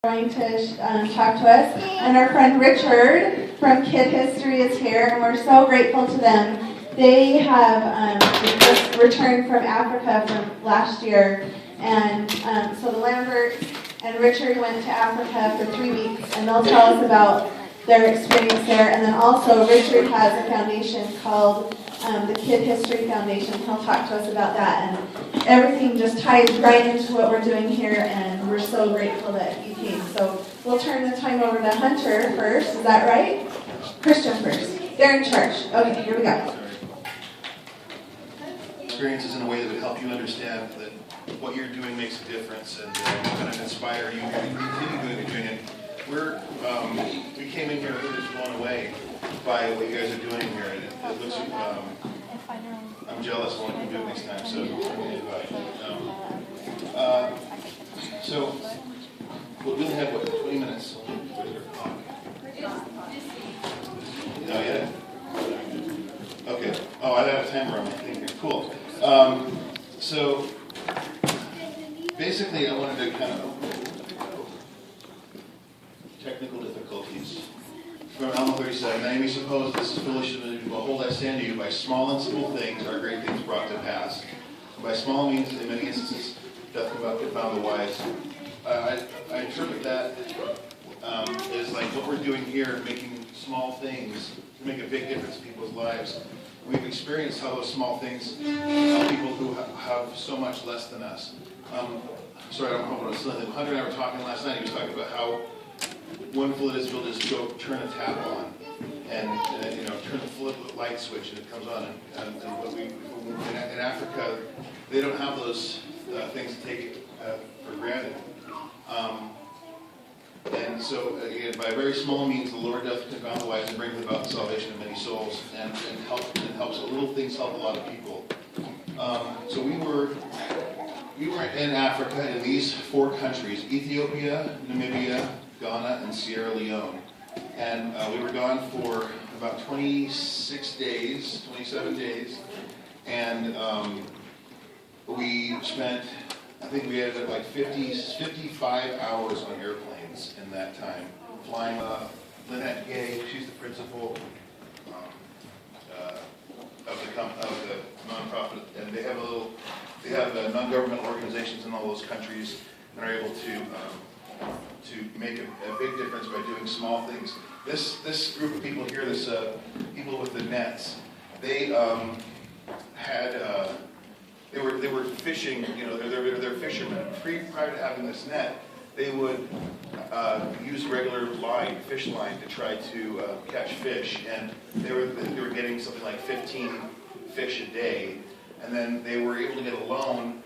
going to talk to us. And our friend Richard from Kid History is here, and we're so grateful to them. They have just returned from Africa from last year, and so the Lamberts and Richard went to Africa for 3 weeks, and they'll tell us about their experience there. And then also Richard has a foundation called the Kid History Foundation. He'll talk to us about that, and everything just ties right into what we're doing here, and we're so grateful that you came. So we'll turn the time over to Hunter first, is that right? Christian first. They're in charge. Okay, here we go. Experiences in a way that would help you understand that what you're doing makes a difference and kind of inspire you to continue doing what you're doing. And we came in here really just blown away by what you guys are doing here. And it looks, I'm jealous. I want to do it next time. So, so we only have, 20 minutes? Oh, yeah. Okay. Oh, I have a timer on my thing here. Cool. So, basically, I wanted to kind of technical difficulties. From Alma 37, now you may suppose this is foolish, but behold, I say unto you, by small and simple things are great things brought to pass. And by small means, in many instances, doth confound the wise. I interpret that as like what we're doing here, making small things to make a big difference in people's lives. We've experienced how those small things help people who have so much less than us. Sorry, I don't know what I was saying. Hunter and I were talking last night. He was talking about how wonderful it is to be able to just go turn a tap on and turn the flip light switch and it comes on. And what in Africa, they don't have those things to take for granted. And so, again, by very small means, the Lord doth confound the wise and bringeth about the salvation of many souls, and helps. Little things help a lot of people. So we were in Africa in these 4 countries: Ethiopia, Namibia, Ghana, and Sierra Leone. And we were gone for about 27 days, and we spent, I think we had like 55 hours on airplanes in that time, flying. Lynette Gay, she's the principal of the nonprofit, and they have non-governmental organizations in all those countries, and are able to make a big difference by doing small things. This group of people here, this people with the nets, they were fishing. They're fishermen. Prior to having this net, they would use regular fish line, to try to catch fish, and they were getting something like 15 fish a day, and then they were able to get a loan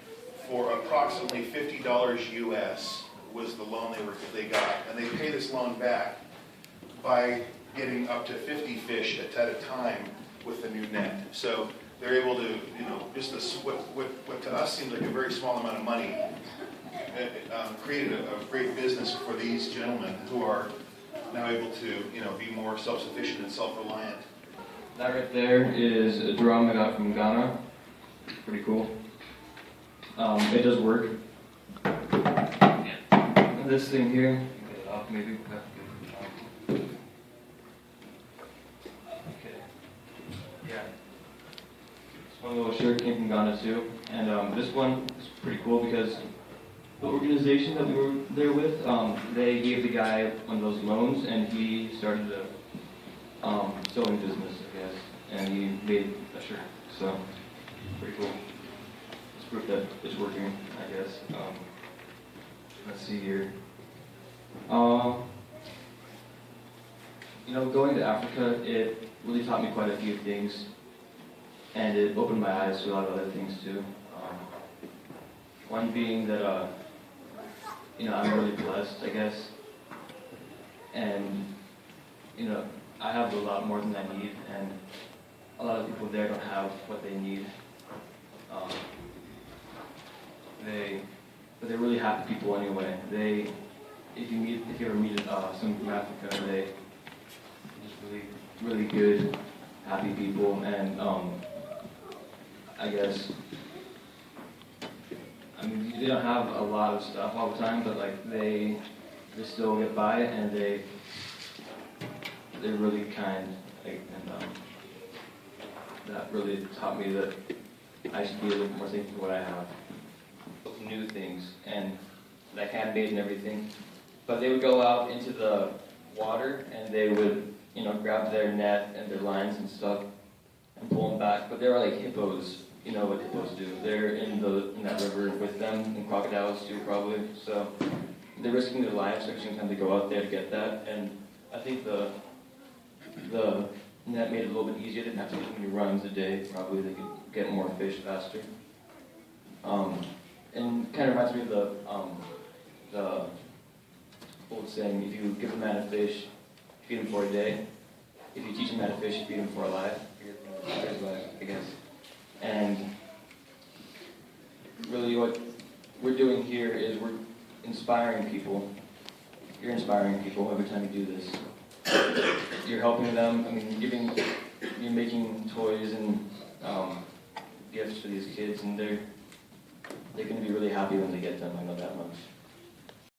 for approximately $50 US was the loan they got, and they pay this loan back by getting up to 50 fish at a time with the new net. So they're able to, just what to us seemed like a very small amount of money, created a great business for these gentlemen who are now able to, be more self-sufficient and self-reliant. That right there is a drum I got from Ghana. Pretty cool. It does work. And this thing here, get it off maybe. Okay. Yeah. This one little shirt came from Ghana too, and this one is pretty cool because the organization that we were there with, they gave the guy one of those loans, and he started a sewing business, I guess, and he made a shirt. So, pretty cool. It's proof that it's working, I guess. Let's see here. Going to Africa, it really taught me quite a few things, and it opened my eyes to a lot of other things too. One being that, I'm really blessed, I guess, and, I have a lot more than I need, and a lot of people there don't have what they need. But they're really happy people anyway. If you ever meet someone from Africa, they're just really good, happy people, and I guess, they don't have a lot of stuff all the time, but they they still get by, and they're really kind, like, and that really taught me that I should be a little bit more thankful for what I have. New things, and like handmade and everything. But they would go out into the water, and they would, you know, grab their net and their lines and stuff, and pull them back. But they were like hippos. You know what hippos do. They're in that river with them, and crocodiles too, probably. So they're risking their lives every single time they go out there to get that. And I think the net made it a little bit easier. They didn't have to do as many runs a day. Probably they could get more fish faster. And kind of reminds me of the old saying: if you give a man a fish, feed him for a day. If you teach him how to fish, you feed him for a life. I guess. And really what we're doing here is we're inspiring people. You're inspiring people every time you do this. You're helping them. I mean, you're making toys and gifts for these kids, and they're going to be really happy when they get them. I know that much.